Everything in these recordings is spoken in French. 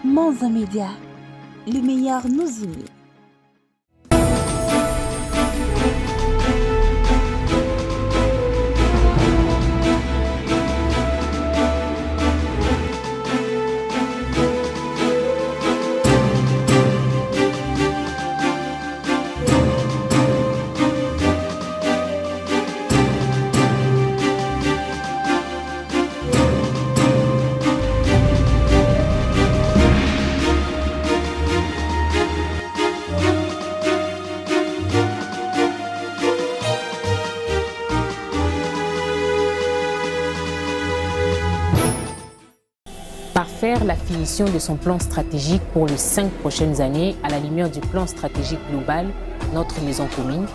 Monza Média, le meilleur nous unit. Parfaire la finition de son plan stratégique pour les 5 prochaines années à la lumière du plan stratégique global Notre Maison Commune,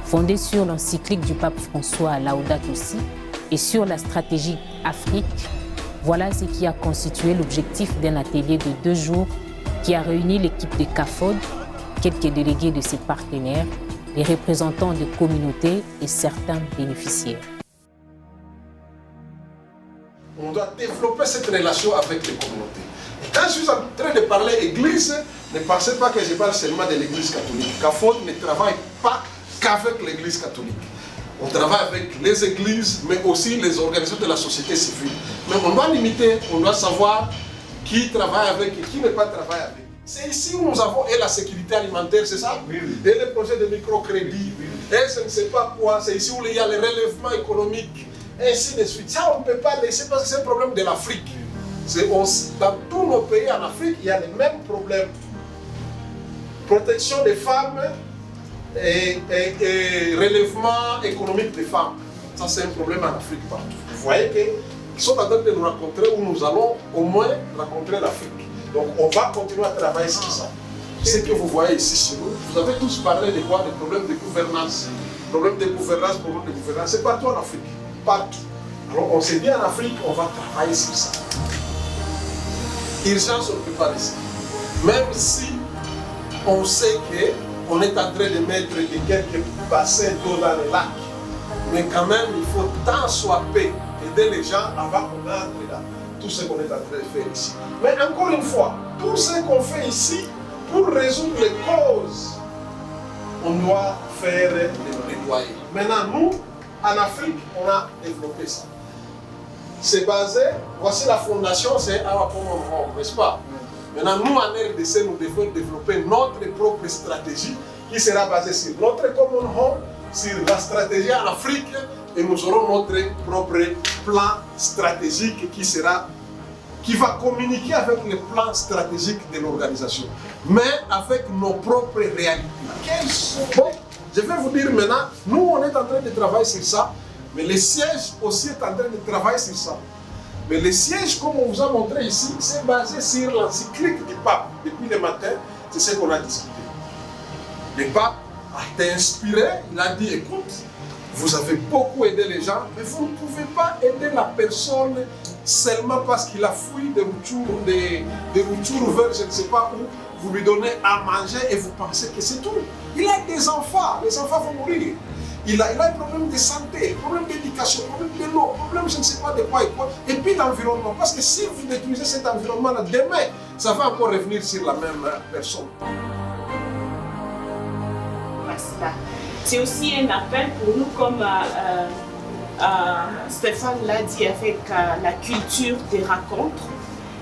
fondé sur l'encyclique du pape François Laudato Si et sur la stratégie Afrique, voilà ce qui a constitué l'objectif d'un atelier de 2 jours qui a réuni l'équipe de CAFOD, quelques délégués de ses partenaires, les représentants de communautés et certains bénéficiaires. On doit développer cette relation avec les communautés. Et quand je suis en train de parler église, ne pensez pas que je parle seulement de l'église catholique. CAFOD ne travaille pas qu'avec l'église catholique. On travaille avec les églises, mais aussi les organisations de la société civile. Mais on doit limiter, on doit savoir qui travaille avec et qui ne pas travailler avec. C'est ici où nous avons et la sécurité alimentaire, c'est ça? Oui. Et les projets de microcrédit, et je ne sais pas quoi, c'est ici où il y a le relèvement économique. Ainsi de suite. Ça, on ne peut pas laisser parce que c'est un problème de l'Afrique. Dans tous nos pays en Afrique, il y a les mêmes problèmes. Protection des femmes et relèvement économique des femmes. Ça, c'est un problème en Afrique partout. Vous voyez qu'ils sont en train de nous rencontrer où nous allons au moins rencontrer l'Afrique. Donc, on va continuer à travailler sur ça. Ce que vous voyez ici chez nous, vous avez tous parlé de quoi? Des problèmes de gouvernance. Problème de gouvernance, c'est partout en Afrique. Partout. Alors on s'est dit en Afrique, on va travailler sur ça. Urgence, on ne peut pas laisser. Même si on sait qu'on est en train de mettre quelques bassins d'eau dans les lacs, mais quand même, il faut tant soit paix, aider les gens avant qu'on entre là. Tout ce qu'on est en train de faire ici. Mais encore une fois, tout ce qu'on fait ici, pour résoudre les causes, on doit faire les plaidoyers. Maintenant, nous, en Afrique, on a développé ça. C'est basé, voici la fondation, c'est Our Common Home, n'est-ce pas? Maintenant, nous, en RDC, nous devons développer notre propre stratégie qui sera basée sur notre Common Home, sur la stratégie en Afrique, et nous aurons notre propre plan stratégique qui va communiquer avec le plan stratégique de l'organisation, mais avec nos propres réalités. Quelles sont... Bon, je vais vous dire maintenant, nous on est en train de travailler sur ça, mais le siège aussi est en train de travailler sur ça. Mais le siège, comme on vous a montré ici, c'est basé sur l'encyclique du pape. Depuis le matin, c'est ce qu'on a discuté. Le pape a été inspiré, il a dit, écoute, vous avez beaucoup aidé les gens, mais vous ne pouvez pas aider la personne seulement parce qu'il a fui de Rutshuru vers je ne sais pas où, vous lui donnez à manger et vous pensez que c'est tout. Il a des enfants, les enfants vont mourir. Il a un problème de santé, problème d'éducation, problème de l'eau, problème je ne sais pas de quoi et quoi. Et puis l'environnement, parce que si vous détruisez cet environnement-là, demain, ça va encore revenir sur la même personne. C'est aussi un appel pour nous, comme Stéphane l'a dit, avec la culture des rencontres.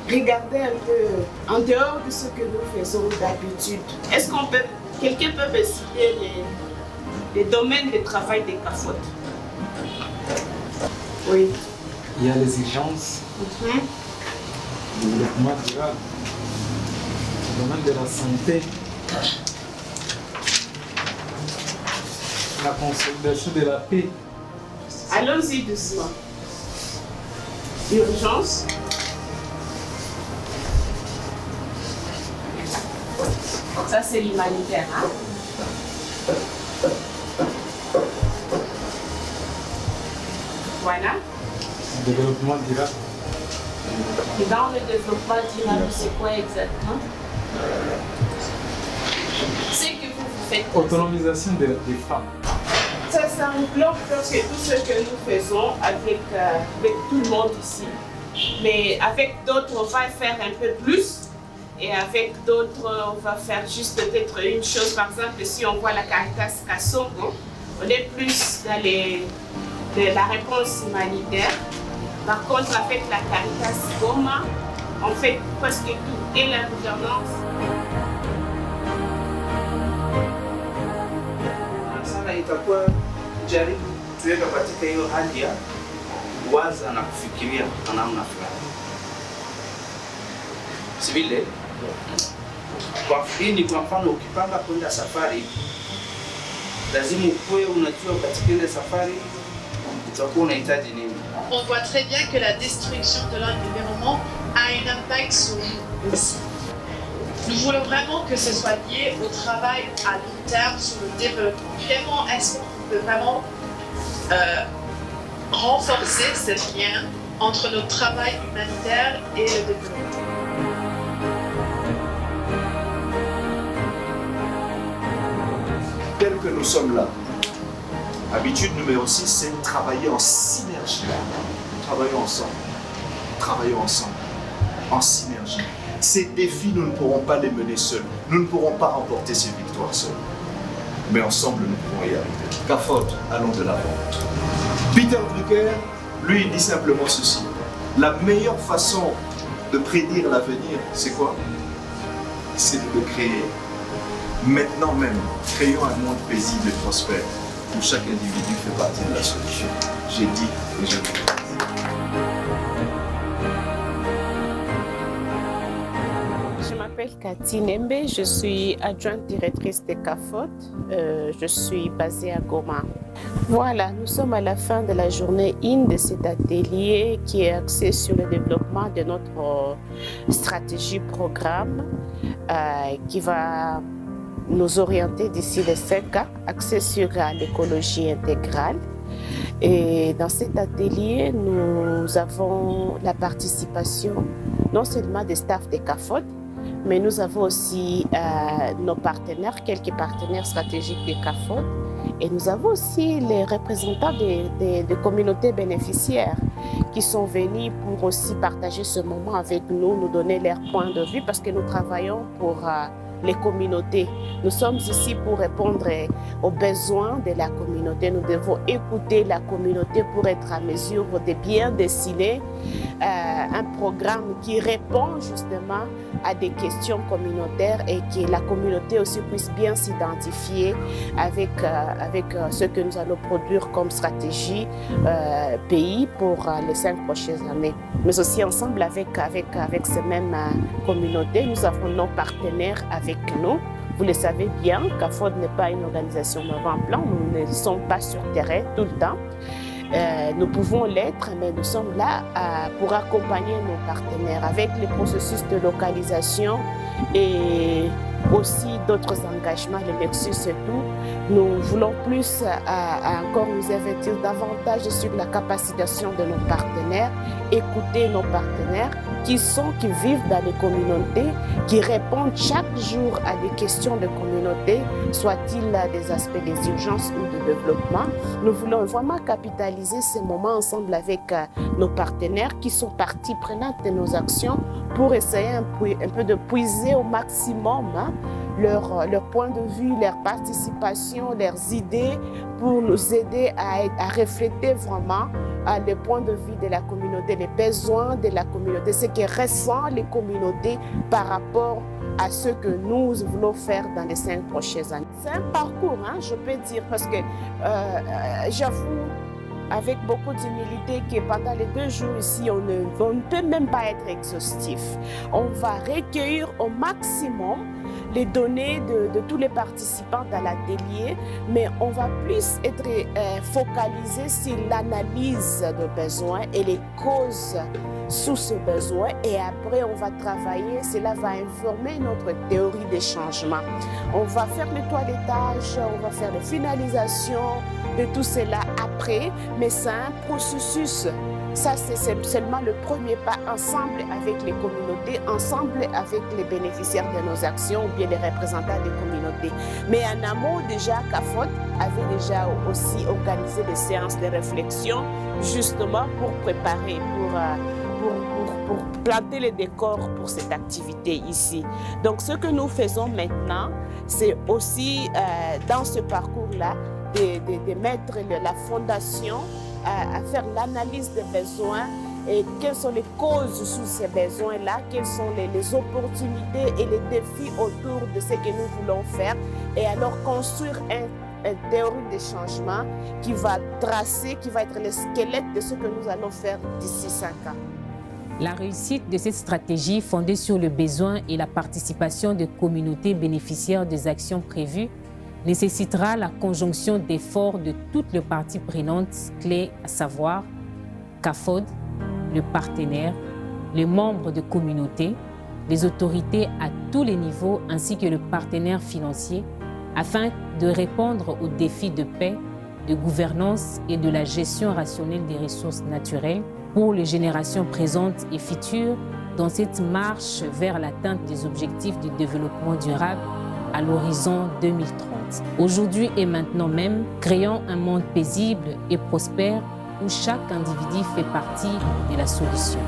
Regardez un peu en dehors de ce que nous faisons d'habitude. Est-ce qu'on peut, quelqu'un peut me citer les domaines de travail des CAFOD? Oui. Il y a les urgences, le développement durable, le domaine de la santé, la consolidation de la paix. Allons-y doucement. Urgence. Ça, c'est l'humanitaire. Hein? Voilà. Développement durable. Et dans le développement durable, c'est quoi exactement? C'est que vous faites. Autonomisation des femmes. Ça englobe presque tout ce que nous faisons avec tout le monde ici. Mais avec d'autres, on va faire un peu plus. Et avec d'autres, on va faire juste peut-être une chose. Par exemple, si on voit la Caritas Kasongo, on est plus dans la réponse humanitaire. Par contre, avec la Caritas Goma, on fait presque tout. Et la gouvernance. Sana itakuwa jaribu tuweka katika hiyo hali ya kuwaza na kufikiria kwa namna fulani, si vile? Kwa mfano ukipanga kwenda safari, lazima ukuwe unajua katika ile safari utakuwa unahitaji nini. On voit très bien que la destruction de l'environnement a un impact sur nous aussi. Nous voulons vraiment que ce soit lié au travail à long terme sur le développement. Comment est-ce qu'on peut vraiment renforcer ce lien entre notre travail humanitaire et le développement? Tel que nous sommes là, habitude numéro 6, c'est travailler en synergie. Travaillons ensemble, en synergie. Ces défis, nous ne pourrons pas les mener seuls. Nous ne pourrons pas remporter ces victoires seuls. Mais ensemble, nous pouvons y arriver. CAFOD, allons de l'avant. Peter Drucker, lui, il dit simplement ceci. La meilleure façon de prédire l'avenir, c'est quoi? C'est de le créer. Maintenant même, créons un monde paisible et prospère où chaque individu fait partie de la solution. J'ai dit et je le dis. Je m'appelle Cathy Nembe, je suis adjointe directrice de CAFOD. Je suis basée à Goma. Voilà, nous sommes à la fin de la journée 1 de cet atelier qui est axé sur le développement de notre stratégie programme qui va nous orienter d'ici les 5 ans, axé sur l'écologie intégrale. Et dans cet atelier, nous avons la participation non seulement des staffs de CAFOD, mais nous avons aussi nos partenaires, quelques partenaires stratégiques de CAFOD, et nous avons aussi les représentants des communautés bénéficiaires qui sont venus pour aussi partager ce moment avec nous, nous donner leur point de vue, parce que nous travaillons pour les communautés. Nous sommes ici pour répondre aux besoins de la communauté. Nous devons écouter la communauté pour être à mesure de bien dessiner un programme qui répond justement à des questions communautaires et que la communauté aussi puisse bien s'identifier avec ce que nous allons produire comme stratégie pays pour les 5 prochaines années. Mais aussi ensemble avec ces mêmes communautés, nous avons nos partenaires avec nous. Vous le savez bien, CAFOD n'est pas une organisation d'avant-plan, nous ne sommes pas sur terrain tout le temps. Nous pouvons l'être, mais nous sommes là pour accompagner nos partenaires avec les processus de localisation et aussi d'autres engagements, le Nexus et tout. Nous voulons plus encore nous investir davantage sur la capacitation de nos partenaires, écouter nos partenaires qui vivent dans les communautés, qui répondent chaque jour à des questions de communauté, soit-il des aspects des urgences ou de développement. Nous voulons vraiment capitaliser ces moments ensemble avec nos partenaires qui sont partie prenante de nos actions pour essayer un peu de puiser au maximum leur point de vue, leur participation, leurs idées pour nous aider à refléter vraiment les points de vue de la communauté, les besoins de la communauté, ce que ressentent les communautés par rapport à ce que nous voulons faire dans les 5 prochaines années. C'est un parcours, je peux dire, parce que j'avoue avec beaucoup d'humilité que pendant les 2 jours ici, on ne peut même pas être exhaustif. On va recueillir au maximum les données de tous les participants dans l'atelier, mais on va plus être focalisé sur l'analyse de besoins et les causes sous ce besoin, et après on va travailler, cela va informer notre théorie des changements. On va faire le toilettage, on va faire la finalisation de tout cela après, mais c'est un processus. Ça, c'est seulement le premier pas, ensemble avec les communautés, ensemble avec les bénéficiaires de nos actions ou bien les représentants des communautés. Mais en amont, déjà, CAFOD avait déjà aussi organisé des séances de réflexion, justement pour préparer, pour planter les décors pour cette activité ici. Donc ce que nous faisons maintenant, c'est aussi dans ce parcours-là de mettre la fondation à faire l'analyse des besoins et quelles sont les causes sous ces besoins-là, quelles sont les opportunités et les défis autour de ce que nous voulons faire et alors construire une théorie de changement qui va tracer, qui va être le squelette de ce que nous allons faire d'ici 5 ans. La réussite de cette stratégie fondée sur le besoin et la participation de communautés bénéficiaires des actions prévues nécessitera la conjonction d'efforts de toutes les parties prenantes clés, à savoir CAFOD, le partenaire, les membres de communauté, les autorités à tous les niveaux ainsi que le partenaire financier afin de répondre aux défis de paix, de gouvernance et de la gestion rationnelle des ressources naturelles pour les générations présentes et futures dans cette marche vers l'atteinte des objectifs du développement durable à l'horizon 2030. Aujourd'hui et maintenant même, créons un monde paisible et prospère où chaque individu fait partie de la solution.